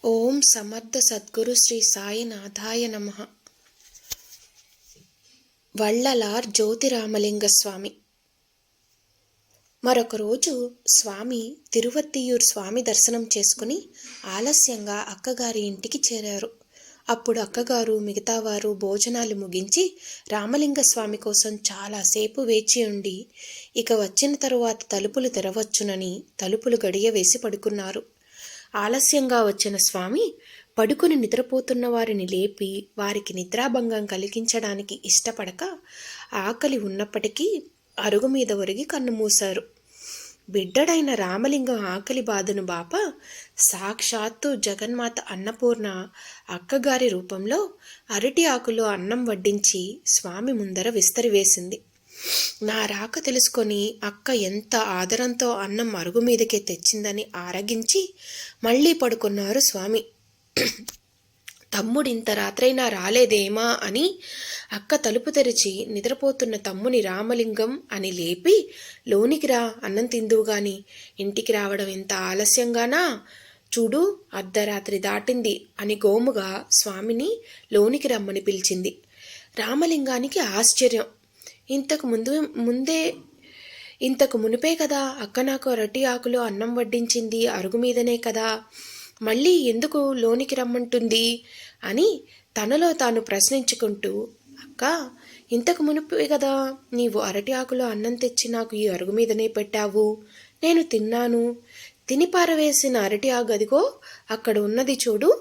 ఓం సమర్థ సద్గురు శ్రీ సాయినాథాయ నమః. వళ్ళలార్ జ్యోతిరామలింగ స్వామి. మరొక రోజు స్వామి తిరువత్తియూర్ స్వామి దర్శనం చేసుకుని ఆలస్యంగా అక్కగారి ఇంటికి చేరారు. అప్పుడు అక్కగారు మిగతా వారు భోజనాలు ముగించి రామలింగ స్వామి కోసం చాలాసేపు వేచి ఉండి ఇక వచ్చిన తరువాత తలుపులు తెరవచ్చునని తలుపులు గడియ వేసి పడుకున్నారు. ఆలస్యంగా వచ్చిన స్వామి పడుకుని నిద్రపోతున్న వారిని లేపి వారికి నిద్రాభంగం కలిగించడానికి ఇష్టపడక ఆకలి ఉన్నప్పటికీ అరుగు మీద ఒరిగి కన్నుమూశారు. బిడ్డడైన రామలింగం ఆకలి బాధను బాప సాక్షాత్తు జగన్మాత అన్నపూర్ణ అక్కగారి రూపంలో అరటి ఆకులో అన్నం వడ్డించి స్వామి ముందర విస్తరివేసింది. నా రాక తెలుసుకొని అక్క ఎంత ఆదరంతో అన్నం అరుగు మీదకే తెచ్చిందని ఆరగించి మళ్ళీ పడుకున్నారు స్వామి. తమ్ముడింత రాత్రైనా రాలేదేమా అని అక్క తలుపు తెరిచి నిద్రపోతున్న తమ్ముని రామలింగం అని లేపి, లోనికి రా, అన్నం తిందువు గాని, ఇంటికి రావడం ఇంత ఆలస్యంగానా? చూడు, అర్ధరాత్రి దాటింది అని గోముగా స్వామిని లోనికి రమ్మని పిలిచింది. రామలింగానికి ఆశ్చర్యం. ఇంతకు మునిపే కదా అక్క నాకు అరటి ఆకులో అన్నం వడ్డించింది, అరుగు మీదనే కదా, మళ్ళీ ఎందుకు లోనికి రమ్మంటుంది అని తనలో తాను ప్రశ్నించుకుంటూ, అక్క, ఇంతకు మునిపే కదా నీవు అరటి ఆకులో అన్నం తెచ్చి నాకు ఈ అరుగు మీదనే పెట్టావు, నేను తిన్నాను, తిని పారవేసిన అరటి ఆకు అదిగో అక్కడ ఉన్నది చూడు,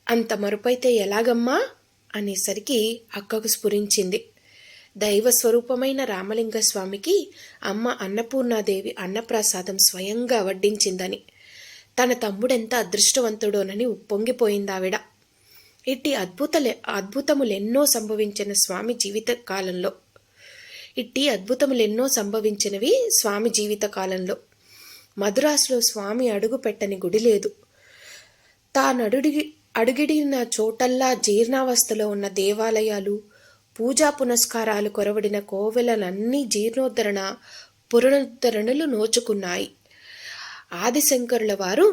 అంత మరుపైతే ఎలాగమ్మా అనేసరికి అక్కకు స్ఫురించింది. దైవస్వరూపమైన రామలింగ స్వామికి అమ్మ అన్నపూర్ణాదేవి అన్నప్రసాదం స్వయంగా వడ్డించిందని, తన తమ్ముడెంత అదృష్టవంతుడోనని ఉప్పొంగిపోయిందావిడ. ఇట్టి అద్భుతములెన్నో సంభవించినవి స్వామి జీవిత కాలంలో. మద్రాసులో స్వామి అడుగు పెట్టని గుడి లేదు. అడుగిడిన చోటల్లా జీర్ణావస్థలో ఉన్న దేవాలయాలు, పూజా పునస్కారాలు కొరవడిన కోవెలలన్నీ పునరుద్ధరణలు నోచుకున్నాయి. ఆదిశంకరుల వారు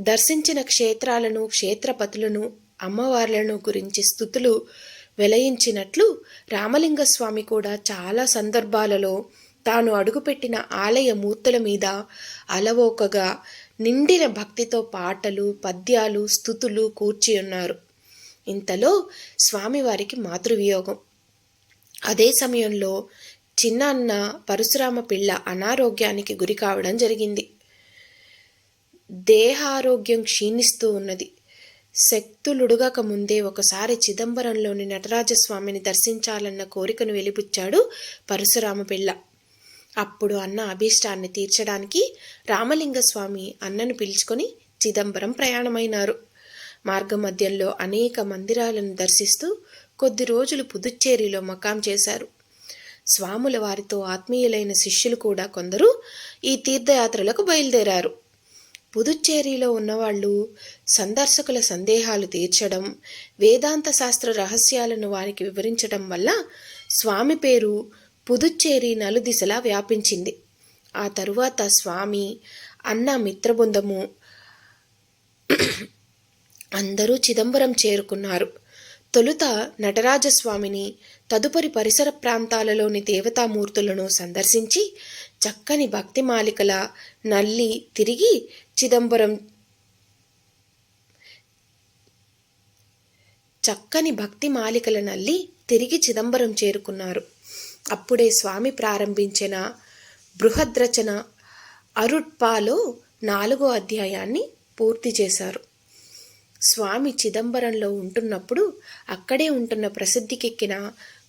దర్శించిన క్షేత్రాలను, క్షేత్రపతులను, అమ్మవార్లను గురించి స్తుతులు వెలయించినట్లు రామలింగ స్వామి కూడా చాలా సందర్భాలలో తాను అడుగుపెట్టిన ఆలయ మూర్తుల మీద అలవోకగా నిండిన భక్తితో పాటలు, పద్యాలు, స్తుతులు కూర్చి ఉన్నారు. ఇంతలో స్వామివారికి మాతృవియోగం. అదే సమయంలో చిన్నాన్న పరశురామ పిళ్ళ అనారోగ్యానికి గురి కావడం జరిగింది. దేహారోగ్యం క్షీణిస్తూ ఉన్నది. శక్తులుడుగక ముందే ఒకసారి చిదంబరంలోని నటరాజస్వామిని దర్శించాలన్న కోరికను వెలిబుచ్చాడు పరశురామ పిళ్ళ. అప్పుడు అన్న అభీష్టాన్ని తీర్చడానికి రామలింగ స్వామి అన్నను పిలుచుకొని చిదంబరం ప్రయాణమైనారు. మార్గమధ్యంలో అనేక మందిరాలను దర్శిస్తూ కొద్ది రోజులు పుదుచ్చేరిలో మకాం చేశారు. స్వాముల వారితో ఆత్మీయులైన శిష్యులు కూడా కొందరు ఈ తీర్థయాత్రలకు బయలుదేరారు. పుదుచ్చేరిలో ఉన్నవాళ్ళు సందర్శకుల సందేహాలు తీర్చడం, వేదాంత శాస్త్ర రహస్యాలను వారికి వివరించడం వల్ల స్వామి పేరు పుదుచ్చేరి నలుదిశలా వ్యాపించింది. ఆ తరువాత స్వామి, అన్న మిత్రబృందము అందరూ చిదంబరం చేరుకున్నారు. తొలుత నటరాజస్వామిని, తదుపరి పరిసర ప్రాంతాలలోని దేవతామూర్తులను సందర్శించి చక్కని భక్తి మాలికల నల్లి తిరిగి చిదంబరం చేరుకున్నారు. అప్పుడే స్వామి ప్రారంభించిన బృహద్రచన అరుట్పాలో 4వ అధ్యాయాన్ని పూర్తి చేశారు. స్వామి చిదంబరంలో ఉంటున్నప్పుడు అక్కడే ఉంటున్న ప్రసిద్ధికెక్కిన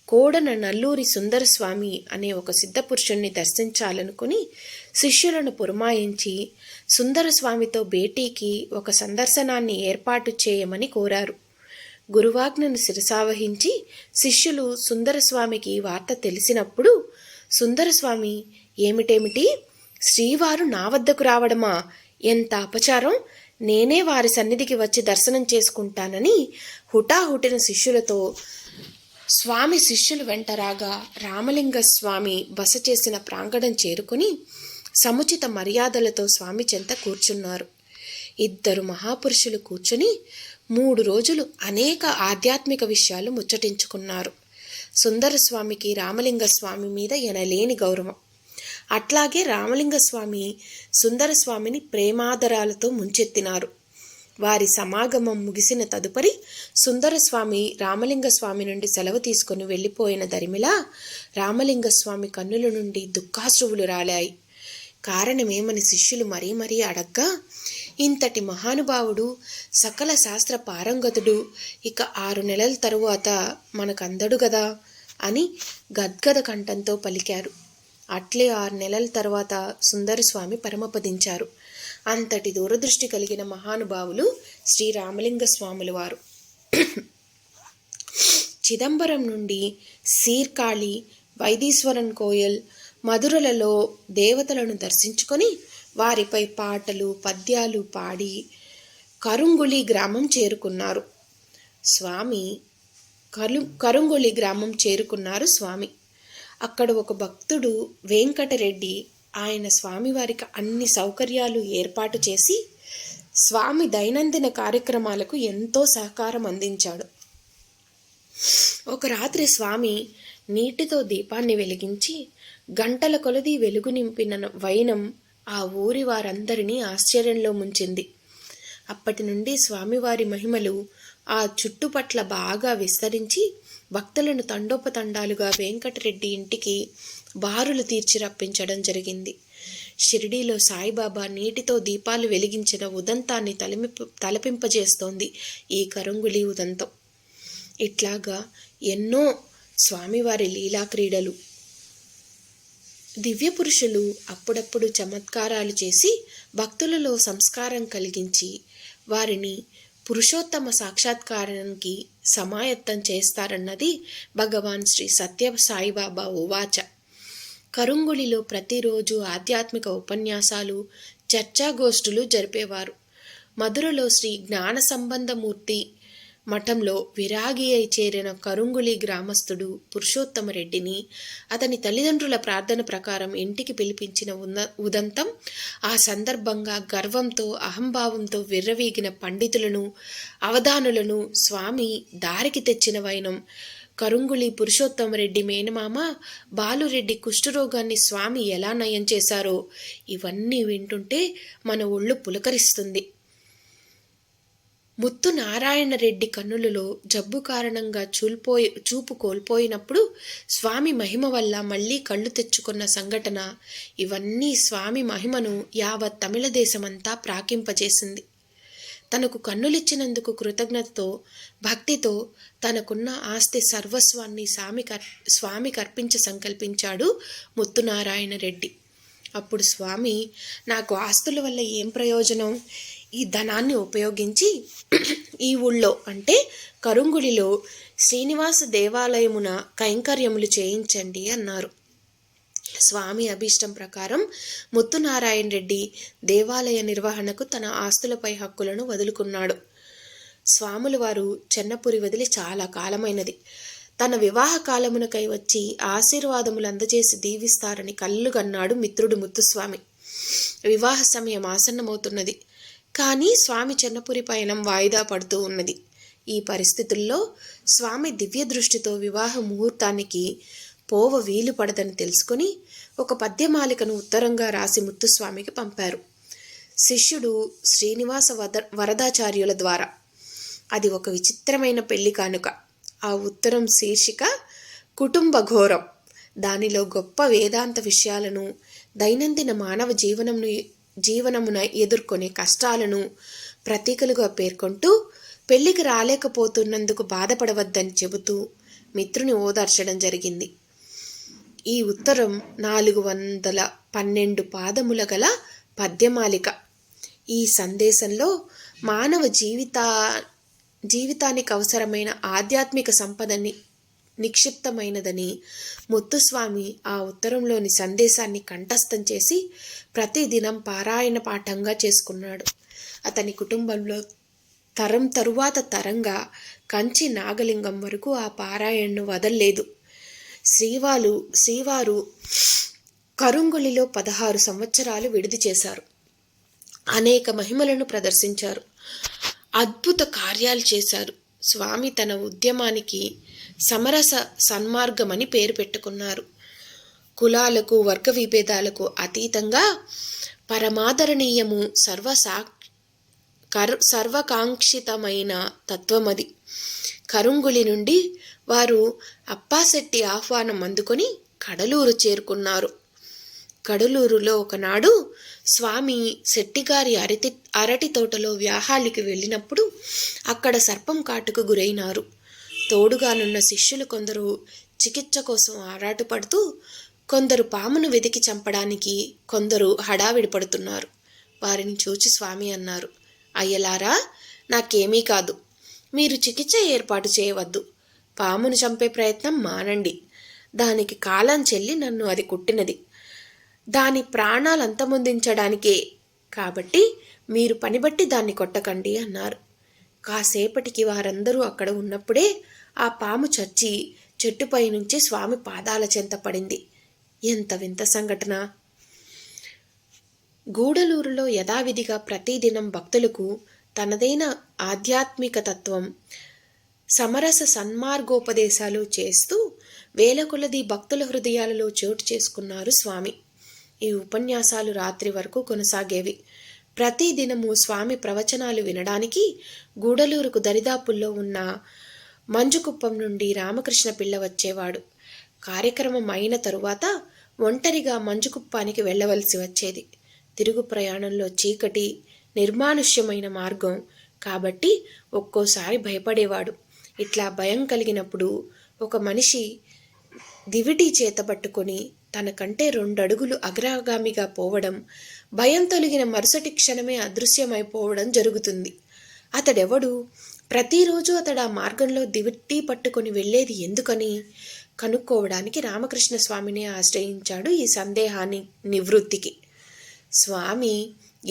కోడన నల్లూరి సుందరస్వామి అనే ఒక సిద్ధపురుషుణ్ణి దర్శించాలనుకుని శిష్యులను పురమాయించి సుందరస్వామితో భేటీకి ఒక సందర్శనాన్ని ఏర్పాటు చేయమని కోరారు. గురువాజ్ఞను శిరసావహించి శిష్యులు సుందరస్వామికి వార్త తెలిసినప్పుడు, సుందరస్వామి, ఏమిటేమిటి, శ్రీవారు నా వద్దకు రావడమా, ఎంత అపచారం, నేనే వారి సన్నిధికి వచ్చి దర్శనం చేసుకుంటానని హుటాహుటిన శిష్యులతో స్వామి శిష్యులు వెంటరాగా రామలింగ స్వామి బస చేసిన ప్రాంగణం చేరుకుని సముచిత మర్యాదలతో స్వామి చెంత కూర్చున్నారు. ఇద్దరు మహాపురుషులు కూర్చుని 3 రోజులు అనేక ఆధ్యాత్మిక విషయాలు ముచ్చటించుకున్నారు. సుందరస్వామికి రామలింగస్వామి మీద ఎనలేని గౌరవం. అట్లాగే రామలింగస్వామి సుందరస్వామిని ప్రేమాదరాలతో ముంచెత్తినారు. వారి సమాగమం ముగిసిన తదుపరి సుందరస్వామి రామలింగస్వామి నుండి సెలవు తీసుకుని వెళ్ళిపోయిన దరిమిలా రామలింగస్వామి కన్నుల నుండి దుఃఖాశ్రువులు రాలాయి. కారణమేమని శిష్యులు మరీ మరీ అడగ్గా, ఇంతటి మహానుభావుడు, సకల శాస్త్ర పారంగతుడు ఇక 6 నెలల తరువాత మనకందడు గదా అని గద్గద కంఠంతో పలికారు. అట్లే 6 నెలల తర్వాత సుందరస్వామి పరమపదించారు. అంతటి దూరదృష్టి కలిగిన మహానుభావులు శ్రీ రామలింగ స్వాములు వారు. చిదంబరం నుండి సీర్కాళి, వైదీశ్వరన్ కోయల్, మధురలలో దేవతలను దర్శించుకొని వారిపై పాటలు పద్యాలు పాడి కరుంగుళి గ్రామం చేరుకున్నారు స్వామి. అక్కడ ఒక భక్తుడు వెంకటరెడ్డి ఆయన స్వామివారికి అన్ని సౌకర్యాలు ఏర్పాటు చేసి స్వామి దైనందిన కార్యక్రమాలకు ఎంతో సహకారం అందించాడు. ఒక రాత్రి స్వామి నీటితో దీపాన్ని వెలిగించి గంటల కొలది వెలుగు నింపిన వైనం ఆ ఊరి వారందరినీ ఆశ్చర్యంలో ముంచింది. అప్పటి నుండి స్వామివారి మహిమలు ఆ చుట్టుపట్ల బాగా విస్తరించి భక్తులను తండోపతండాలుగా వెంకటరెడ్డి ఇంటికి బారులు తీర్చి రప్పించడం జరిగింది. షిరిడీలో సాయిబాబా నీటితో దీపాలు వెలిగించిన ఉదంతాన్ని తలపింపజేస్తోంది ఈ కరుంగుళి ఉదంతం. ఇట్లాగా ఎన్నో స్వామివారి లీలా క్రీడలు. దివ్య పురుషులు అప్పుడప్పుడు చమత్కారాలు చేసి భక్తులలో సంస్కారం కలిగించి వారిని పురుషోత్తమ సాక్షాత్కారానికి సమాయత్తం చేస్తారన్నది భగవాన్ శ్రీ సత్య సాయిబాబా ఉవాచ. కరుంగుళిలో ప్రతిరోజు ఆధ్యాత్మిక ఉపన్యాసాలు, చర్చాగోష్ఠులు జరిపేవారు. మధురలో శ్రీ జ్ఞాన సంబంధమూర్తి మఠంలో విరాగి అయి చేరిన కరుంగుళి గ్రామస్థుడు పురుషోత్తమరెడ్డిని అతని తల్లిదండ్రుల ప్రార్థన ప్రకారం ఇంటికి పిలిపించిన ఉదంతం, ఆ సందర్భంగా గర్వంతో అహంభావంతో విర్రవీగిన పండితులను అవధానులను స్వామి దారికి తెచ్చిన వైనం, కరుంగుళి పురుషోత్తమరెడ్డి మేనమామ బాలురెడ్డి కుష్ఠరోగాన్ని స్వామి ఎలా నయం చేశారో ఇవన్నీ వింటుంటే మన ఒళ్ళు పులకరిస్తుంది. ముత్తు నారాయణరెడ్డి కన్నులలో జబ్బు కారణంగా చూపు కోల్పోయినప్పుడు స్వామి మహిమ వల్ల మళ్ళీ కళ్ళు తెచ్చుకున్న సంఘటన, ఇవన్నీ స్వామి మహిమను యావత్ తమిళ దేశమంతా ప్రాకింపజేసింది. తనకు కన్నులిచ్చినందుకు కృతజ్ఞతతో భక్తితో తనకున్న ఆస్తి సర్వస్వాన్ని స్వామికి అర్పించ సంకల్పించాడు ముత్తునారాయణ రెడ్డి. అప్పుడు స్వామి, నాకు ఆస్తుల వల్ల ఏం ప్రయోజనం? ఈ ధనాన్ని ఉపయోగించి ఈ ఊళ్ళో అంటే కరుంగుళిలో శ్రీనివాస దేవాలయమున కైంకర్యములు చేయించండి అన్నారు. స్వామి అభీష్టం ప్రకారం ముత్తునారాయణ రెడ్డి దేవాలయ నిర్వహణకు తన ఆస్తులపై హక్కులను వదులుకున్నాడు. స్వాముల వారు చెన్నపురి వదిలి చాలా కాలమైనది. తన వివాహ కాలమునకై వచ్చి ఆశీర్వాదములు అందజేసి దీవిస్తారని కళ్ళుగన్నాడు మిత్రుడు ముత్తుస్వామి. వివాహ సమయం ఆసన్నమవుతున్నది. కానీ స్వామి చెన్నపురి పయనం వాయిదా పడుతూ ఉన్నది. ఈ పరిస్థితుల్లో స్వామి దివ్య దృష్టితో వివాహ ముహూర్తానికి పోవ వీలు పడదని తెలుసుకుని ఒక పద్యమాలికను ఉత్తరంగా రాసి ముత్తుస్వామికి పంపారు. శిష్యుడు శ్రీనివాస వరదాచార్యుల ద్వారా. అది ఒక విచిత్రమైన పెళ్లి కానుక. ఆ ఉత్తరం శీర్షిక కుటుంబ ఘోరం. దానిలో గొప్ప వేదాంత విషయాలను, దైనందిన మానవ జీవనమున ఎదుర్కొనే కష్టాలను ప్రతీకలుగా పేర్కొంటూ పెళ్లికి రాలేకపోతున్నందుకు బాధపడవద్దని చెబుతూ మిత్రుని ఓదార్చడం జరిగింది. ఈ ఉత్తరం 412 పాదముల గల పద్యమాలిక. ఈ సందేశంలో మానవ జీవితానికి అవసరమైన ఆధ్యాత్మిక సంపదని నిక్షిప్తమైనదని ముత్తుస్వామి ఆ ఉత్తరంలోని సందేశాన్ని కంఠస్థం చేసి ప్రతిదినం పారాయణ పాఠంగా చేసుకున్నాడు. అతని కుటుంబంలో తరం తరువాత తరంగా కంచి నాగలింగం వరకు ఆ పారాయణను వదల్లేదు. శ్రీవారు కరుంగుళిలో 16 సంవత్సరాలు విడిది చేశారు. అనేక మహిమలను ప్రదర్శించారు. అద్భుత కార్యాలు చేశారు. స్వామి తన ఉద్యమానికి సమరస సన్మార్గమని పేరు పెట్టుకున్నారు. కులాలకు వర్గ విభేదాలకు అతీతంగా పరమాదరణీయము సర్వకాంక్షితమైన తత్వమది. కరుంగులి నుండి వారు అప్పాశెట్టి ఆహ్వానం అందుకొని కడలూరు చేరుకున్నారు. కడలూరులో ఒకనాడు స్వామి శెట్టిగారి అరటి తోటలో వ్యాహాలికి వెళ్ళినప్పుడు అక్కడ సర్పం కాటుకు గురైనారు. తోడుగానున్న శిష్యులు కొందరు చికిత్స కోసం ఆరాటపడుతూ, కొందరు పామును వెతికి చంపడానికి, కొందరు హడావిడి పడుతున్నారు. వారిని చూచి స్వామి అన్నారు, అయ్యలారా, నాకేమీ కాదు. మీరు చికిత్స ఏర్పాటు చేయవద్దు. పామును చంపే ప్రయత్నం మానండి. దానికి కాలం చెల్లి నన్ను అది కుట్టినది. దాని ప్రాణాలు అంతమొందించడానికే. కాబట్టి మీరు పనిబట్టి దాన్ని కొట్టకండి అన్నారు. కాసేపటికి వారందరూ అక్కడ ఉన్నప్పుడే ఆ పాము చచ్చి చెట్టుపై నుంచి స్వామి పాదాల చెంత పడింది. ఎంత వింత సంఘటన! గూడలూరులో యథావిధిగా ప్రతిదినం భక్తులకు తనదైన ఆధ్యాత్మిక తత్వం, సమరస సన్మార్గోపదేశాలు చేస్తూ వేల కొలది భక్తుల హృదయాలలో చోటు చేసుకున్నారు స్వామి. ఈ ఉపన్యాసాలు రాత్రి వరకు కొనసాగేవి. ప్రతిదినము స్వామి ప్రవచనాలు వినడానికి గూడలూరుకు దరిదాపుల్లో ఉన్న మంజుకుప్పం నుండి రామకృష్ణ పిల్ల వచ్చేవాడు. కార్యక్రమం అయిన తరువాత ఒంటరిగా మంజుకుప్పానికి వెళ్ళవలసి వచ్చేది. తిరుగు ప్రయాణంలో చీకటి, నిర్మానుష్యమైన మార్గం కాబట్టి ఒక్కోసారి భయపడేవాడు. ఇట్లా భయం కలిగినప్పుడు ఒక మనిషి దివిటి చేతబట్టుకొని తనకంటే 2 అడుగులు అగ్రగామిగా పోవడం, భయం తొలగిన మరుసటి క్షణమే అదృశ్యమైపోవడం జరుగుతుంది. అతడెవడు? ప్రతిరోజు అతడు ఆ మార్గంలో దివిటి పట్టుకొని వెళ్ళేది ఎందుకని కనుక్కోవడానికి రామకృష్ణ స్వామిని ఆశ్రయించాడు ఈ సందేహాన్ని నివృత్తికి. స్వామి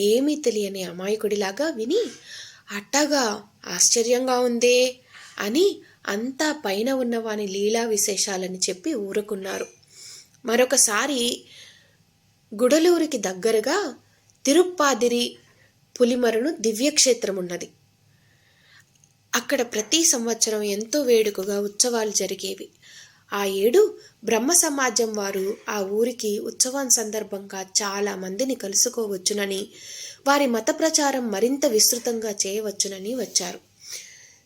ఏమీ తెలియని అమాయకుడిలాగా విని, అట్టగా ఆశ్చర్యంగా ఉందే అని అంతా పైన ఉన్నవాని లీలా విశేషాలని చెప్పి ఊరుకున్నారు. మరొకసారి గుడలూరికి దగ్గరగా తిరుప్పాదిరి పులిమరును దివ్యక్షేత్రం ఉన్నది. అక్కడ ప్రతి సంవత్సరం ఎంతో వేడుకగా ఉత్సవాలు జరిగేవి. ఆ ఏడు బ్రహ్మ సమాజం వారు ఆ ఊరికి ఉత్సవం సందర్భంగా చాలా మందిని కలుసుకోవచ్చునని, వారి మత ప్రచారం మరింత విస్తృతంగా చేయవచ్చునని వచ్చారు.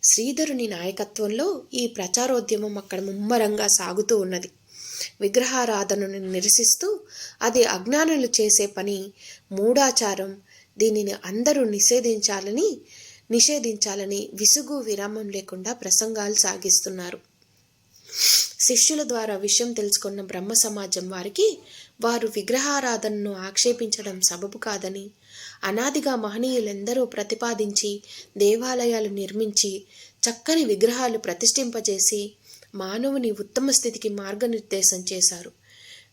శ్రీధరుని నాయకత్వంలో ఈ ప్రచారోద్యమం అక్కడ ముమ్మరంగా సాగుతూ ఉన్నది. విగ్రహారాధనను నిరసిస్తూ అది అజ్ఞానులు చేసే పని, మూఢాచారం, దీనిని అందరూ నిషేధించాలని విసుగు విరామం లేకుండా ప్రసంగాలు సాగిస్తున్నారు. శిష్యుల ద్వారా విషయం తెలుసుకున్న బ్రహ్మ సమాజం వారికి వారు విగ్రహారాధనను ఆక్షేపించడం సబబు కాదని, అనాదిగా మహనీయులెందరో ప్రతిపాదించి దేవాలయాలు నిర్మించి చక్కని విగ్రహాలు ప్రతిష్ఠింపజేసి మానవుని ఉత్తమ స్థితికి మార్గనిర్దేశం చేశారు.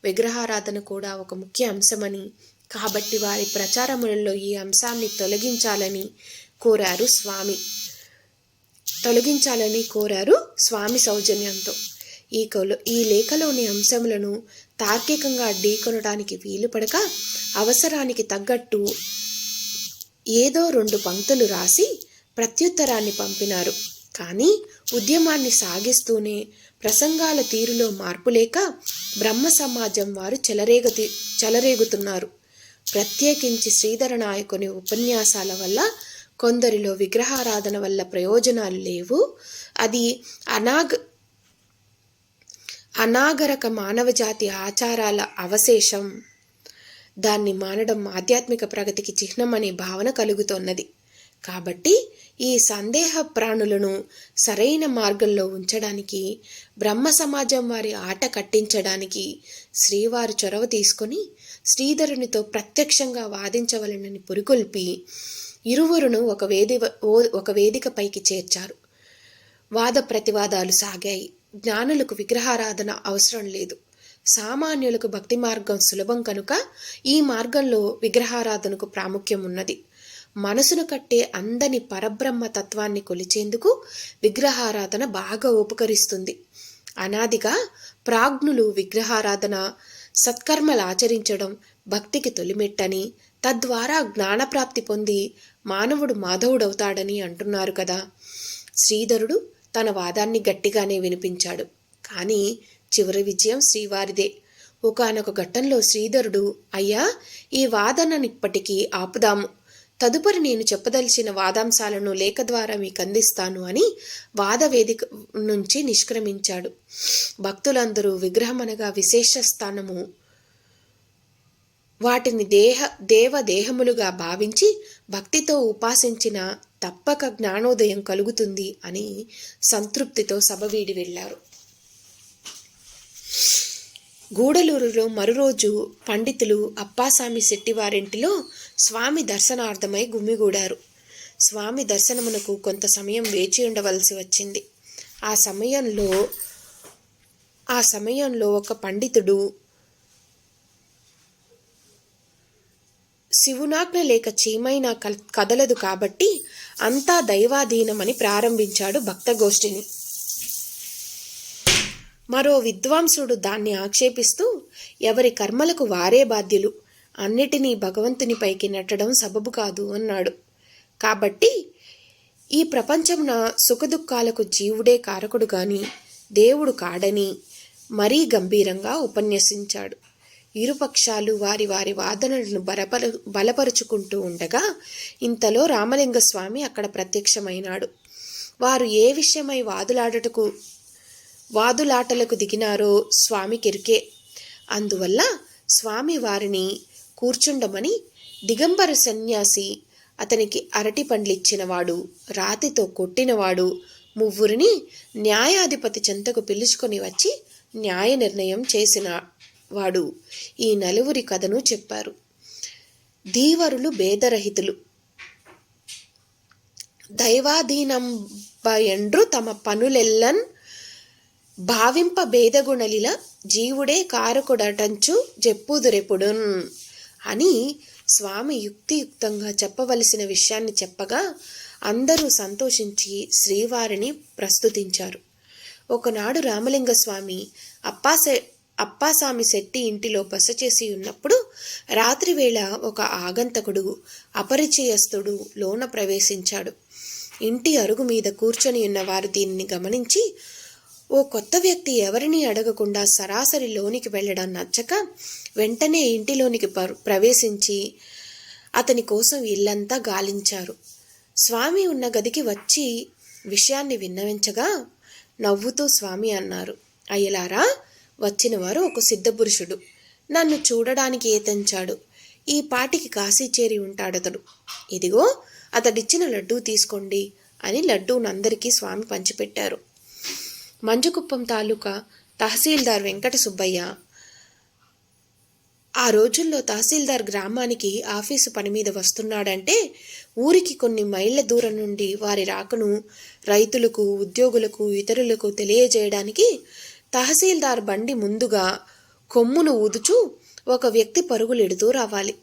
విగ్రహారాధన కూడా ఒక ముఖ్య అంశమని, కాబట్టి వారి ప్రచారములలో ఈ అంశాన్ని తొలగించాలని కోరారు స్వామి సౌజన్యంతో. ఈ లేఖలోని అంశములను తార్కికంగా ఢీకొనడానికి వీలు పడక అవసరానికి తగ్గట్టు ఏదో 2 పంక్తులు రాసి ప్రత్యుత్తరాన్ని పంపినారు. కానీ ఉద్యమాన్ని సాగిస్తూనే ప్రసంగాల తీరులో మార్పు లేక బ్రహ్మ సమాజం వారు చెలరేగుతున్నారు. ప్రత్యేకించి శ్రీధర నాయకుని ఉపన్యాసాల వల్ల కొందరిలో విగ్రహారాధన వల్ల ప్రయోజనాలు లేవు, అది అనాగరక మానవజాతి ఆచారాల అవశేషం, దాన్ని మానడం ఆధ్యాత్మిక ప్రగతికి చిహ్నమనే భావన కలుగుతోన్నది. కాబట్టి ఈ సందేహ ప్రాణులను సరైన మార్గంలో ఉంచడానికి, బ్రహ్మ సమాజం వారి ఆట కట్టించడానికి శ్రీవారు చొరవ తీసుకొని శ్రీధరునితో ప్రత్యక్షంగా వాదించవలనని పురికొల్పి ఇరువురును ఒక వేదికపైకి చేర్చారు. వాద ప్రతివాదాలు సాగాయి. జ్ఞానులకు విగ్రహారాధన అవసరం లేదు, సామాన్యులకు భక్తి మార్గం సులభం కనుక ఈ మార్గంలో విగ్రహారాధనకు ప్రాముఖ్యం ఉన్నది. మనసును కట్టే అందని పరబ్రహ్మ తత్వాన్ని కొలిచేందుకు విగ్రహారాధన బాగా ఉపకరిస్తుంది. అనాదిగా ప్రాజ్ఞులు విగ్రహారాధన, సత్కర్మలు ఆచరించడం భక్తికి తొలిమెట్టని, తద్వారా జ్ఞానప్రాప్తి పొంది మానవుడు మాధవుడవుతాడని అంటున్నారు కదా. శ్రీధరుడు తన వాదాన్ని గట్టిగానే వినిపించాడు. కానీ చివరి విజయం శ్రీవారిదే. ఒకానొక ఘట్టంలో శ్రీధరుడు, అయ్యా, ఈ వాదననిప్పటికీ ఆపుదాము. తదుపరి నేను చెప్పదలిచిన వాదాంశాలను లేఖ ద్వారా మీకు అందిస్తాను అని వాదవేదిక నుంచి నిష్క్రమించాడు. భక్తులందరూ విగ్రహమనగా విశేష స్థానము, వాటిని దేవదేహములుగా భావించి భక్తితో ఉపాసించిన తప్పక జ్ఞానోదయం కలుగుతుంది అని సంతృప్తితో సభ వీడి వెళ్ళారు. గూడలూరులో మరురోజు పండితులు అప్పాసామి శెట్టివారింటిలో స్వామి దర్శనార్థమై గుమిగూడారు. స్వామి దర్శనమునకు కొంత సమయం వేచి ఉండవలసి వచ్చింది. ఆ సమయంలో ఒక పండితుడు శివునాజ్ఞ లేక చీమైనా కదలదు కాబట్టి అంతా దైవాధీనమని ప్రారంభించాడు భక్తగోష్ఠిని. మరో విద్వాంసుడు దాన్ని ఆక్షేపిస్తూ, ఎవరి కర్మలకు వారే బాధ్యులు, అన్నిటినీ భగవంతునిపైకి నెట్టడం సబబు కాదు అన్నాడు. కాబట్టి ఈ ప్రపంచమున సుఖదుఖాలకు జీవుడే కారకుడు గాని దేవుడు కాడని మరీ గంభీరంగా ఉపన్యసించాడు. ఇరుపక్షాలు వారి వారి వాదనలను బలపరుచుకుంటూ ఉండగా ఇంతలో రామలింగస్వామి అక్కడ ప్రత్యక్షమైనాడు. వారు ఏ విషయమై వాదులాటలకు దిగినారో స్వామికెరుకే. అందువల్ల స్వామి వారిని కూర్చుండమని దిగంబర సన్యాసి, అతనికి అరటి పండ్లిచ్చినవాడు, రాతితో కొట్టినవాడు ముగ్గురిని న్యాయాధిపతి చెంతకు పిలుచుకొని వచ్చి న్యాయ నిర్ణయం చేసిన వాడు ఈ నలుగురి కథను చెప్పారు. ధీవరులు భేదరహితులు, దైవాధీనంబయండ్రు తమ పనులెల్లన్ భావింప భేదగుణలిల జీవుడే కారకుడటంచు జెప్పుదురెపుడున్ అని స్వామి యుక్తియుక్తంగా చెప్పవలసిన విషయాన్ని చెప్పగా అందరూ సంతోషించి శ్రీవారిని ప్రస్తుతించారు. ఒకనాడు రామలింగస్వామి అప్పాసామి శెట్టి ఇంటిలో బస చేసి ఉన్నప్పుడు రాత్రివేళ ఒక ఆగంతకుడు అపరిచయస్తుడు లోన ప్రవేశించాడు. ఇంటి అరుగు మీద కూర్చొని ఉన్నవారు దీనిని గమనించి, ఓ కొత్త వ్యక్తి ఎవరిని అడగకుండా సరాసరి లోనికి వెళ్ళడం నచ్చక వెంటనే ఇంటిలోనికి ప్రవేశించి అతని కోసం ఇల్లంతా గాలించారు. స్వామి ఉన్న గదికి వచ్చి విషయాన్ని విన్నవించగా నవ్వుతూ స్వామి అన్నారు, అయ్యలారా, వచ్చినవారు ఒక సిద్ధపురుషుడు. నన్ను చూడడానికి ఏతంచాడు. ఈ పాటికి కాశీ చేరి ఉంటాడతడు. ఇదిగో అతడిచ్చిన లడ్డూ తీసుకోండి అని లడ్డూనందరికీ స్వామి పంచిపెట్టారు. మంజుకుప్పం తాలూకా తహసీల్దార్ వెంకట సుబ్బయ్య ఆ రోజుల్లో తహసీల్దార్ గ్రామానికి ఆఫీసు పని మీద వస్తున్నాడంటే ఊరికి కొన్ని మైళ్ళ దూరం నుండి వారి రాకను రైతులకు, ఉద్యోగులకు, ఇతరులకు తెలియజేయడానికి తహసీల్దార్ బండి ముందుగా కొమ్మును ఊదుచూ ఒక వ్యక్తి పరుగులెడుతూ రావాలి.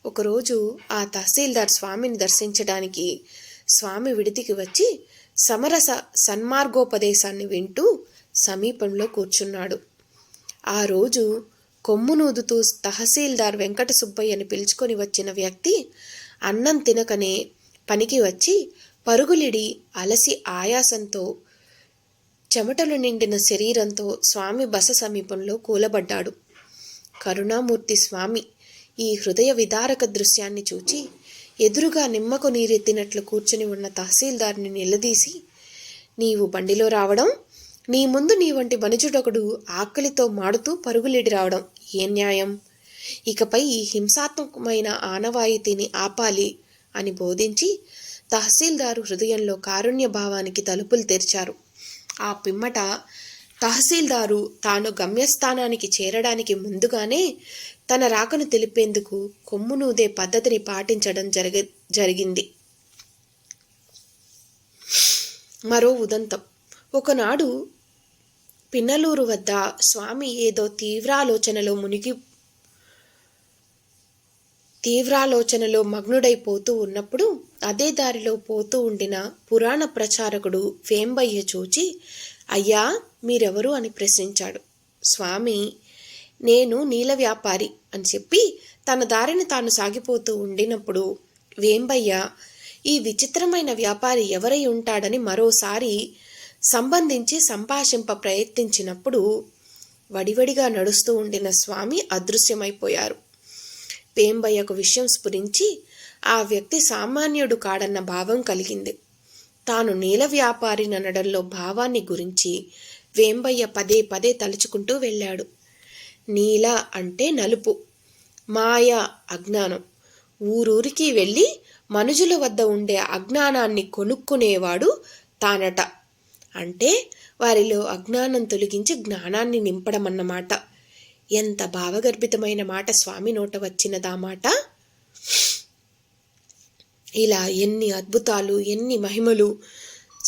ఒకరోజు ఆ తహసీల్దార్ స్వామిని దర్శించడానికి స్వామి విడిదికి వచ్చి సమరస సన్మార్గోపదేశాన్ని వింటూ సమీపంలో కూర్చున్నాడు. ఆ రోజు కొమ్మునూదుతూ తహసీల్దార్ వెంకట సుబ్బయ్యని పిలుచుకొని వచ్చిన వ్యక్తి అన్నం తినకనే పనికి వచ్చి పరుగులిడి అలసి ఆయాసంతో చెమటలు నిండిన శరీరంతో స్వామి బస సమీపంలో కూలబడ్డాడు. కరుణామూర్తి స్వామి ఈ హృదయ విదారక దృశ్యాన్ని చూచి ఎదురుగా నిమ్మకు నీరెత్తినట్లు కూర్చుని ఉన్న తహసీల్దార్ని నిలదీసి, నీవు బండిలో రావడం, నీ ముందు నీ వంటి మనుజుడొకడు ఆకలితో మాడుతూ పరుగులిడి రావడం ఏ న్యాయం? ఇకపై ఈ హింసాత్మకమైన ఆనవాయితీని ఆపాలి అని బోధించి తహసీల్దారు హృదయంలో కారుణ్య భావానికి తలుపులు తెరిచారు. ఆ పిమ్మట తహసీల్దారు తాను గమ్యస్థానానికి చేరడానికి ముందుగానే తన రాకను తెలిపేందుకు కొమ్మునూదే పద్ధతిని పాటించడం జరిగింది. మరో ఉదంతం. ఒకనాడు పిన్నలూరు వద్ద స్వామి ఏదో తీవ్రాలోచనలో మగ్నుడైపోతూ ఉన్నప్పుడు అదే దారిలో పోతూ ఉండిన పురాణ ప్రచారకుడు వేంబయ్య చూచి, అయ్యా, మీరెవరు అని ప్రశ్నించాడు. స్వామి, నేను నీల వ్యాపారి అని చెప్పి తన దారిని తాను సాగిపోతూ ఉండినప్పుడు వేంబయ్య ఈ విచిత్రమైన వ్యాపారి ఎవరై ఉంటాడని మరోసారి సంభాషింప ప్రయత్నించినప్పుడు వడివడిగా నడుస్తూ ఉండిన స్వామి అదృశ్యమైపోయారు. వేంబయ్యకు విషయం స్ఫురించి ఆ వ్యక్తి సామాన్యుడు కాడన్న భావం కలిగింది. తాను నీల వ్యాపారి ననడంలో భావాన్ని గురించి వేంబయ్య పదే పదే తలుచుకుంటూ వెళ్ళాడు. నీల అంటే నలుపు, మాయ అజ్ఞానం. ఊరూరికి వెళ్ళి మనుషుల వద్ద ఉండే అజ్ఞానాన్ని కొనుక్కునేవాడు తానట. అంటే వారిలో అజ్ఞానం తొలగించి జ్ఞానాన్ని నింపడమన్నమాట. ఎంత భావగర్భితమైన మాట స్వామి నోట వచ్చినదా మాట! ఇలా ఎన్ని అద్భుతాలు, ఎన్ని మహిమలు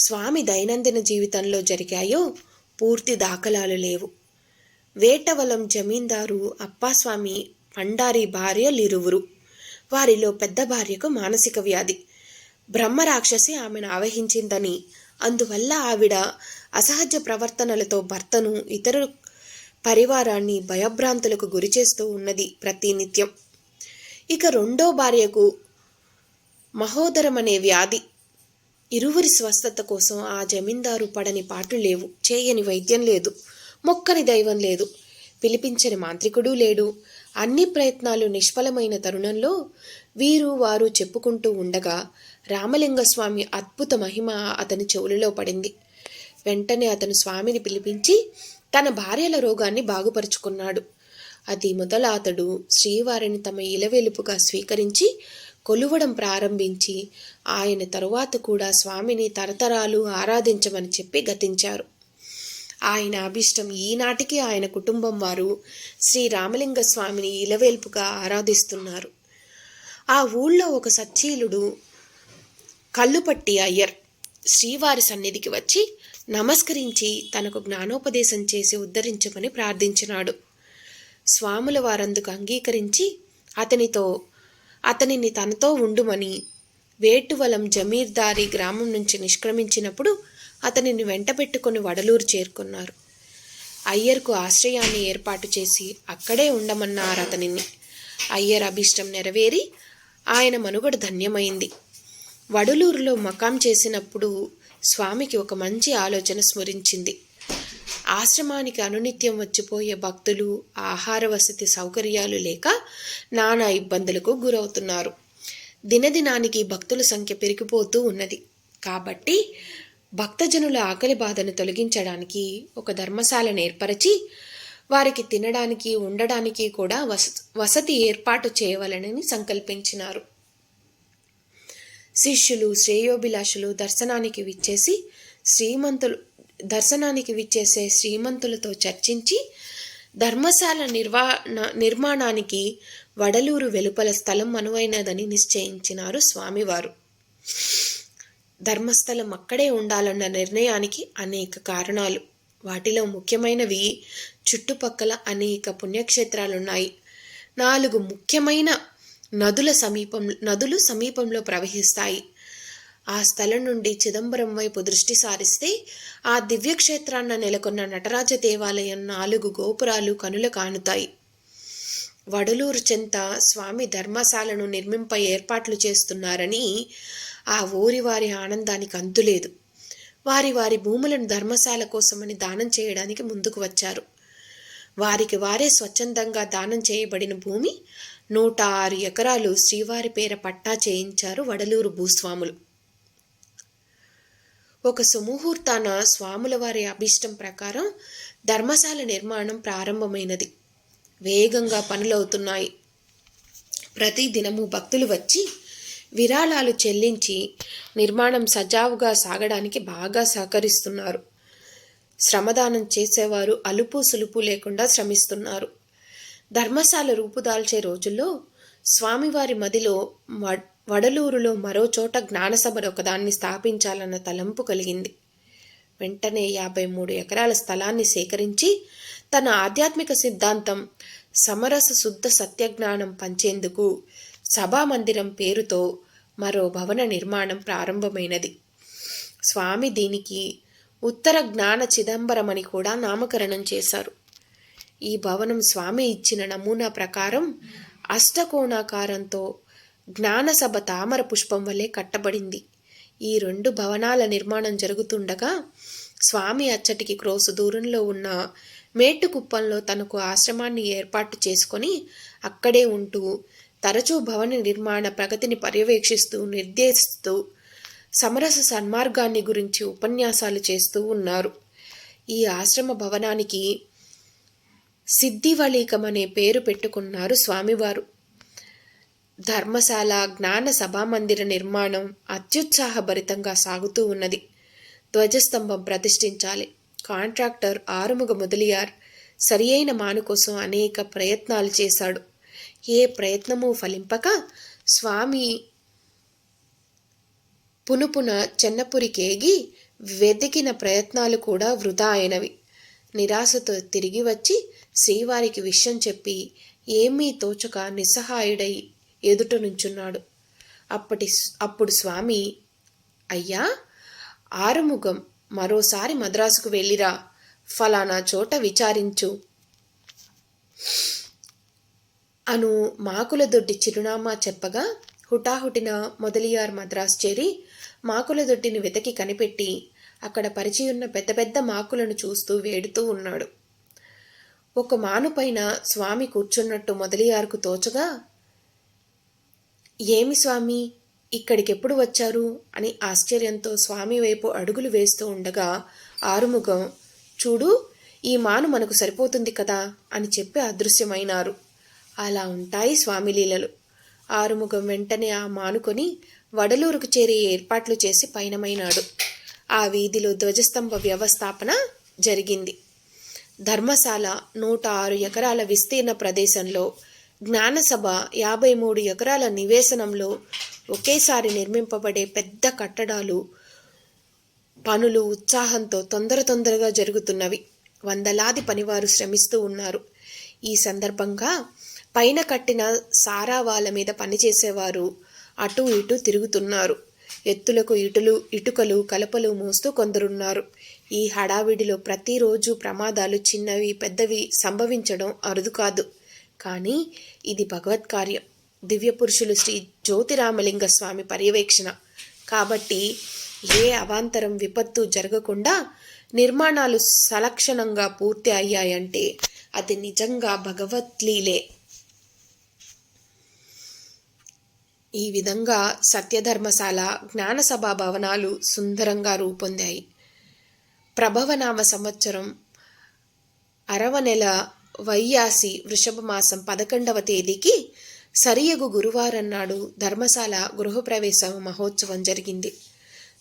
స్వామి దైనందిన జీవితంలో జరిగాయో పూర్తి దాఖలాలు లేవు. వేటవలం జమీందారు అప్పాస్వామి పండారి భార్యలిరువురు. వారిలో పెద్ద భార్యకు మానసిక వ్యాధి. బ్రహ్మరాక్షసి ఆమెను ఆవహించిందని, అందువల్ల ఆవిడ అసహజ ప్రవర్తనలతో భర్తను, ఇతర పరివారాన్ని భయభ్రాంతులకు గురిచేస్తూ ఉన్నది ప్రతినిత్యం. ఇక రెండో భార్యకు మహోదరమనే వ్యాధి. ఇరువురి స్వస్థత కోసం ఆ జమీందారు పడని పాటలు లేవు, చేయని వైద్యం లేదు, మొక్కని దైవం లేదు, పిలిపించని మాంత్రికుడు లేడు. అన్ని ప్రయత్నాలు నిష్ఫలమైన తరుణంలో వీరు వారు చెప్పుకుంటూ ఉండగా రామలింగస్వామి అద్భుత మహిమ అతని చెవులలో పడింది. వెంటనే అతను స్వామిని పిలిపించి తన భార్యల రోగాన్ని బాగుపరుచుకున్నాడు. అది మొదల అతడు శ్రీవారిని తమ ఇలవెలుపుగా స్వీకరించి కొలువడం ప్రారంభించి ఆయన తరువాత కూడా స్వామిని తరతరాలు ఆరాధించమని చెప్పి గతించారు. ఆయన అభిష్టం ఈనాటికి ఆయన కుటుంబం వారు శ్రీ రామలింగ స్వామిని ఇలవేల్పుగా ఆరాధిస్తున్నారు. ఆ ఊళ్ళో ఒక సచ్చీలుడు కళ్ళుపట్టి అయ్యర్ శ్రీవారి సన్నిధికి వచ్చి నమస్కరించి తనకు జ్ఞానోపదేశం చేసి ఉద్ధరించమని ప్రార్థించినాడు. స్వాముల వారందుకు అంగీకరించి అతనిని తనతో ఉండుమని వేటువలం జమీర్దారి గ్రామం నుంచి నిష్క్రమించినప్పుడు అతనిని వెంటబెట్టుకుని వడలూరు చేరుకున్నారు. అయ్యర్కు ఆశ్రయాన్ని ఏర్పాటు చేసి అక్కడే ఉండమన్నారు అతనిని. అయ్యర్ అభిష్టం నెరవేరి ఆయన మనుగడ ధన్యమైంది. వడలూరులో మకాం చేసినప్పుడు స్వామికి ఒక మంచి ఆలోచన స్మరించింది. ఆశ్రమానికి అనునిత్యం వచ్చిపోయే భక్తులు ఆహార వసతి సౌకర్యాలు లేక నానా ఇబ్బందులకు గురవుతున్నారు. దినదినానికి భక్తుల సంఖ్య పెరిగిపోతూ ఉన్నది. కాబట్టి భక్తజనుల ఆకలి బాధను తొలగించడానికి ఒక ధర్మశాలను ఏర్పరిచి వారికి తినడానికి ఉండడానికి కూడా వసతి ఏర్పాటు చేయవలనని సంకల్పించినారు. శిష్యులు శ్రేయోభిలాషులు దర్శనానికి విచ్చేసే శ్రీమంతులతో చర్చించి ధర్మశాల నిర్మాణానికి వడలూరు వెలుపల స్థలం అనువైనదని నిశ్చయించినారు స్వామివారు. ధర్మస్థలం అక్కడే ఉండాలన్న నిర్ణయానికి అనేక కారణాలు. వాటిలో ముఖ్యమైనవి చుట్టుపక్కల అనేక పుణ్యక్షేత్రాలున్నాయి. 4 ముఖ్యమైన నదులు సమీపంలో ప్రవహిస్తాయి. ఆ స్థలం నుండి చిదంబరం వైపు దృష్టి సారిస్తే ఆ దివ్యక్షేత్రాన్న నెలకొన్న నటరాజ దేవాలయం 4 గోపురాలు కనుల కానుతాయి. వడలూరు చెంత స్వామి ధర్మశాలను నిర్మింప ఏర్పాట్లు చేస్తున్నారని ఆ ఊరి వారి ఆనందానికి అంతులేదు. వారి భూములను ధర్మశాల కోసమని దానం చేయడానికి ముందుకు వచ్చారు. వారికి వారే స్వచ్ఛందంగా దానం చేయబడిన భూమి 106 ఎకరాలు శ్రీవారి పేర పట్టా చేయించారు వడలూరు భూస్వాములు. ఒక సుముహూర్తాన స్వాముల వారి అభీష్టం ప్రకారం ధర్మశాల నిర్మాణం ప్రారంభమైనది. వేగంగా పనులవుతున్నాయి. ప్రతి దినము భక్తులు వచ్చి విరాళాలు చెల్లించి నిర్మాణం సజావుగా సాగడానికి బాగా సహకరిస్తున్నారు. శ్రమదానం చేసేవారు అలుపు సులుపు లేకుండా శ్రమిస్తున్నారు. ధర్మశాల రూపుదాల్చే రోజుల్లో స్వామివారి మదిలో వడలూరులో మరో చోట జ్ఞానసభ ఒకదాన్ని స్థాపించాలన్న తలంపు కలిగింది. వెంటనే 53 ఎకరాల స్థలాన్ని సేకరించి తన ఆధ్యాత్మిక సిద్ధాంతం సమరస శుద్ధ సత్యజ్ఞానం పంచేందుకు సభామందిరం పేరుతో మరో భవన నిర్మాణం ప్రారంభమైనది. స్వామి దీనికి ఉత్తర జ్ఞాన చిదంబరమని కూడా నామకరణం చేశారు. ఈ భవనం స్వామి ఇచ్చిన నమూనా ప్రకారం అష్టకోణాకారంతో జ్ఞానసభ తామర పుష్పం వలె కట్టబడింది. ఈ 2 భవనాల నిర్మాణం జరుగుతుండగా స్వామి అచ్చటికి క్రోసు దూరంలో ఉన్న మేట్టుకుప్పంలో తనకు ఆశ్రమాన్ని ఏర్పాటు చేసుకొని అక్కడే ఉంటూ తరచూ భవన నిర్మాణ ప్రగతిని పర్యవేక్షిస్తూ నిర్దేశిస్తూ సమరస సన్మార్గాన్ని గురించి ఉపన్యాసాలు చేస్తూ ఉన్నారు. ఈ ఆశ్రమ భవనానికి సిద్ధివళీకం అనే పేరు పెట్టుకున్నారు స్వామివారు. ధర్మశాల, జ్ఞాన సభామందిర నిర్మాణం అత్యుత్సాహభరితంగా సాగుతూ ఉన్నది. ధ్వజస్తంభం ప్రతిష్ఠించాలి. కాంట్రాక్టర్ ఆరుముగ మొదలియార్ సరియైన మాను కోసం అనేక ప్రయత్నాలు చేశాడు. ఏ ప్రయత్నమూ ఫలింపక స్వామి పునుపున చెన్నపురికేగి వెతికిన ప్రయత్నాలు కూడా వృధా అయినవి. నిరాశతో తిరిగి వచ్చి శ్రీవారికి విషయం చెప్పి ఏమీ తోచక నిస్సహాయుడై ఎదుట నుంచున్నాడు. అప్పుడు స్వామి, అయ్యా ఆరుముగం, మరోసారి మద్రాసుకు వెళ్ళిరా, ఫలానా చోట విచారించు అను మాకులదొడ్డి చిరునామా చెప్పగా హుటాహుటిన మొదలియార్ మద్రాసు చేరి మాకులదొడ్డిని వెతకి కనిపెట్టి అక్కడ పరిచియున్న పెద్ద పెద్ద మాకులను చూస్తూ వేడుతూ ఉన్నాడు. ఒక మానుపైన స్వామి కూర్చున్నట్టు మొదలియార్కు తోచగా, ఏమి స్వామి, ఇక్కడికెప్పుడు వచ్చారు అని ఆశ్చర్యంతో స్వామి వైపు అడుగులు వేస్తూ ఉండగా ఆరుముగం, చూడు, ఈ మాను మనకు సరిపోతుంది కదా అని చెప్పి అదృశ్యమైనారు. అలా ఉంటాయి స్వామి లీలలు. ఆరుముగం వెంటనే ఆ మానుకొని వడలూరుకు చేరే ఏర్పాట్లు చేసి పయనమైనాడు. ఆ వీధిలో ధ్వజస్తంభ వ్యవస్థాపన జరిగింది. ధర్మశాల 106 ఎకరాల విస్తీర్ణ ప్రదేశంలో, జ్ఞానసభ 53 ఎకరాల నివేశనంలో ఒకేసారి నిర్మింపబడే పెద్ద కట్టడాలు పనులు ఉత్సాహంతో తొందరగా జరుగుతున్నవి. వందలాది పనివారు శ్రమిస్తూ ఉన్నారు. ఈ సందర్భంగా పైన కట్టిన సారావాల మీద పనిచేసేవారు అటు ఇటు తిరుగుతున్నారు. ఎత్తులకు ఇటుకలు కలపలు మోస్తూ కొందరున్నారు. ఈ హడావిడిలో ప్రతిరోజు ప్రమాదాలు చిన్నవి పెద్దవి సంభవించడం అరుదు కాదు. కానీ ఇది భగవత్కార్యం, దివ్యపురుషులు శ్రీ జ్యోతిరామలింగ స్వామి పర్యవేక్షణ కాబట్టి ఏ అవాంతరం విపత్తు జరగకుండా నిర్మాణాలు సలక్షణంగా పూర్తి అయ్యాయంటే అది నిజంగా భగవత్లీలే. ఈ విధంగా సత్యధర్మశాల, జ్ఞానసభా భవనాలు సుందరంగా రూపొందాయి. ప్రభవనామ సంవత్సరం 6వ నెల వైయాసి వృషభమాసం 11వ తేదీకి సరియగు గురువారం నాడు ధర్మశాల గృహప్రవేశ మహోత్సవం జరిగింది.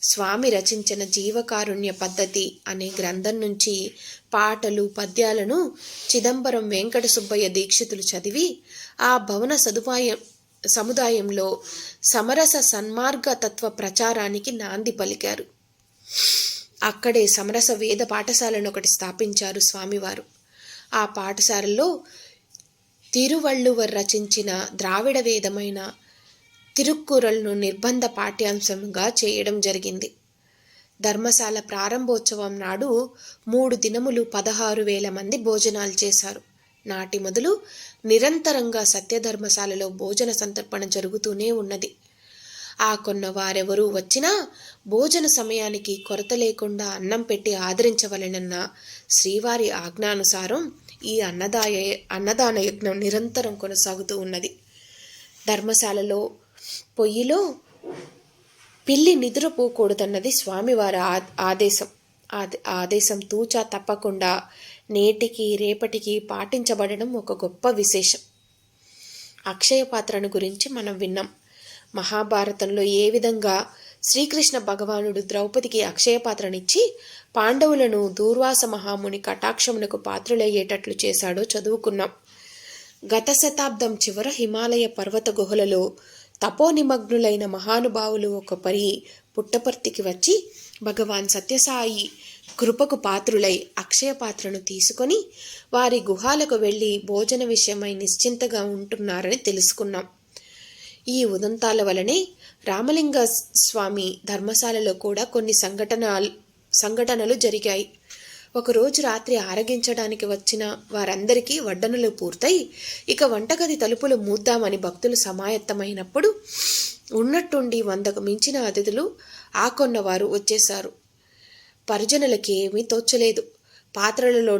స్వామి రచించిన జీవకారుణ్య పద్ధతి అనే గ్రంథం నుంచి పాటలు పద్యాలను చిదంబరం వెంకట సుబ్బయ్య దీక్షితులు చదివి ఆ భవన సముదాయంలో సమరస సన్మార్గ తత్వ ప్రచారానికి నాంది పలికారు. అక్కడే సమరస వేద పాఠశాలను ఒకటి స్థాపించారు స్వామివారు. ఆ పాఠశాలలో తిరువళ్ళువర్ రచించిన ద్రావిడ వేదమైన తిరుక్కురల్ను నిర్బంధ పాఠ్యాంశంగా చేయడం జరిగింది. ధర్మశాల ప్రారంభోత్సవం నాడు 3 దినములు 16,000 మంది భోజనాలు చేశారు. నాటి మొదలు నిరంతరంగా సత్యధర్మశాలలో భోజన సంతర్పణ జరుగుతూనే ఉన్నది. ఆ కొన్న వారెవరూ వచ్చినా భోజన సమయానికి కొరత లేకుండా అన్నం పెట్టి ఆదరించవలెనన్న శ్రీవారి ఆజ్ఞానుసారం ఈ అన్నదాన యజ్ఞం నిరంతరం కొనసాగుతూ ఉన్నది. ధర్మశాలలో పొయ్యిలో పిల్లి నిద్రపోకూడదన్నది స్వామివారి ఆదేశం తూచా తప్పకుండా నేటికి రేపటికి పాటించబడడం ఒక గొప్ప విశేషం. అక్షయ పాత్రను గురించి మనం విన్నాం. మహాభారతంలో ఏ విధంగా శ్రీకృష్ణ భగవానుడు ద్రౌపదికి అక్షయ పాత్రనిచ్చి పాండవులను దూర్వాస మహాముని కటాక్షమునకు పాత్రులయ్యేటట్లు చేశాడో చదువుకున్నాం. గత శతాబ్దం చివర హిమాలయ పర్వత గుహలలో తపోనిమగ్నులైన మహానుభావులు ఒక పరి పుట్టపర్తికి వచ్చి భగవాన్ సత్యసాయి కృపకు పాత్రులై అక్షయ పాత్రను తీసుకొని వారి గుహాలకు వెళ్ళి భోజన విషయమై నిశ్చింతగా ఉంటున్నారని తెలుసుకున్నాం. ఈ ఉదంతాల వలనే రామలింగ స్వామి ధర్మశాలలో కూడా కొన్ని సంఘటనలు జరిగాయి. ఒకరోజు రాత్రి ఆరగించడానికి వచ్చిన వారందరికీ వడ్డనలు పూర్తయి ఇక వంటగది తలుపులు మూద్దామని భక్తులు సమాయత్తమైనప్పుడు ఉన్నట్టుండి 100కు మించిన అతిథులు ఆకొన్నవారు వచ్చేశారు. పరిజనులకి ఏమీ తోచలేదు. పాత్రలలో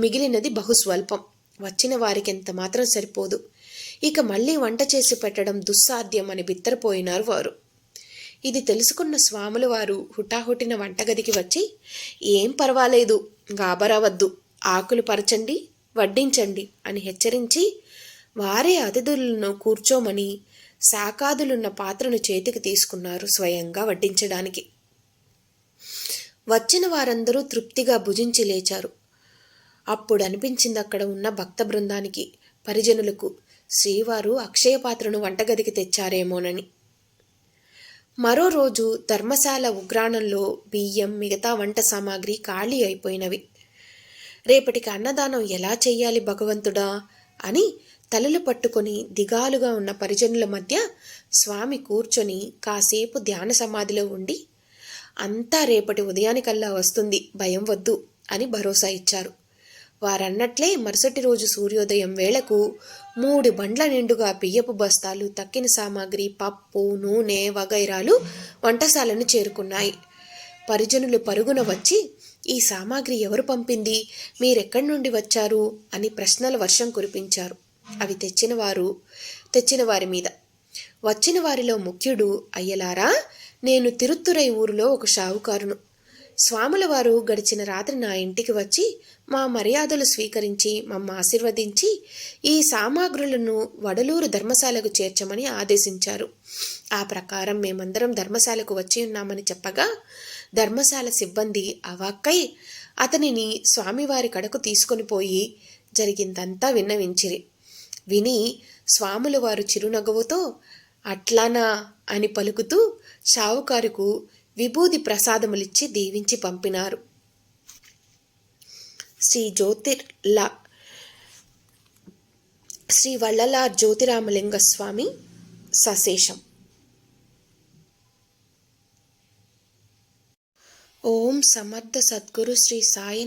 మిగిలినది బహుస్వల్పం. వచ్చిన వారికి ఎంత మాత్రం సరిపోదు. ఇక మళ్ళీ వంట చేసి పెట్టడం దుస్సాధ్యం అని బిత్తరపోయినారు వారు. ఇది తెలుసుకున్న స్వాముల వారు హుటాహుటిన వంటగదికి వచ్చి, ఏం పర్వాలేదు, గాబరావద్దు, ఆకులు పరచండి, వడ్డించండి అని హెచ్చరించి వారే అతిథులను కూర్చోమని శాకాదులున్న పాత్రను చేతికి తీసుకున్నారు స్వయంగా వడ్డించడానికి. వచ్చిన వారందరూ తృప్తిగా భుజించి లేచారు. అప్పుడు అనిపించింది అక్కడ ఉన్న భక్త బృందానికి, పరిజనులకు, శ్రీవారు అక్షయ పాత్రను వంటగదికి తెచ్చారేమోనని. మరో రోజు ధర్మశాల ఉగ్రాణంలో బియ్యం, మిగతా వంట సామాగ్రి ఖాళీ అయిపోయినవి. రేపటికి అన్నదానం ఎలా చెయ్యాలి భగవంతుడా అని తలలు పట్టుకొని దిగాలుగా ఉన్న పరిజనుల మధ్య స్వామి కూర్చొని కాసేపు ధ్యాన సమాధిలో ఉండి, అంతా రేపటి ఉదయానికల్లా వస్తుంది, భయం వద్దు అని భరోసా ఇచ్చారు. వారన్నట్లే మరుసటి రోజు సూర్యోదయం వేళకు 3 బండ్ల నిండుగా బియ్యపు బస్తాలు, తక్కిన సామాగ్రి, పప్పు, నూనె వగైరాలు వంటశాలను చేరుకున్నాయి. పరిజనులు పరుగున వచ్చి, ఈ సామాగ్రి ఎవరు పంపింది, మీరెక్కడి నుండి వచ్చారు అని ప్రశ్నల వర్షం కురిపించారు. అవి తెచ్చిన వారి మీద. వచ్చిన వారిలో ముఖ్యుడు, అయ్యలారా, నేను తిరుత్తురై ఊరిలో ఒక షావుకారును. స్వాముల వారు గడిచిన రాత్రి నా ఇంటికి వచ్చి మా మర్యాదలు స్వీకరించి మమ్మ ఆశీర్వదించి ఈ సామాగ్రులను వడలూరు ధర్మశాలకు చేర్చమని ఆదేశించారు. ఆ ప్రకారం మేమందరం ధర్మశాలకు వచ్చి ఉన్నామని చెప్పగా ధర్మశాల సిబ్బంది అవాక్కై అతనిని స్వామివారి కడకు తీసుకొని పోయి జరిగిందంతా విన్నవించిరి. విని స్వాముల వారు చిరునగవుతో అట్లానా అని పలుకుతూ షావుకారుకు విభూది ప్రసాదములిచ్చి దీవించి పంపినారు. శ్రీ వల్లలార్ జ్యోతిరామలింగ స్వామి సశేషం. ఓం సమర్థ సద్గురు శ్రీ సాయి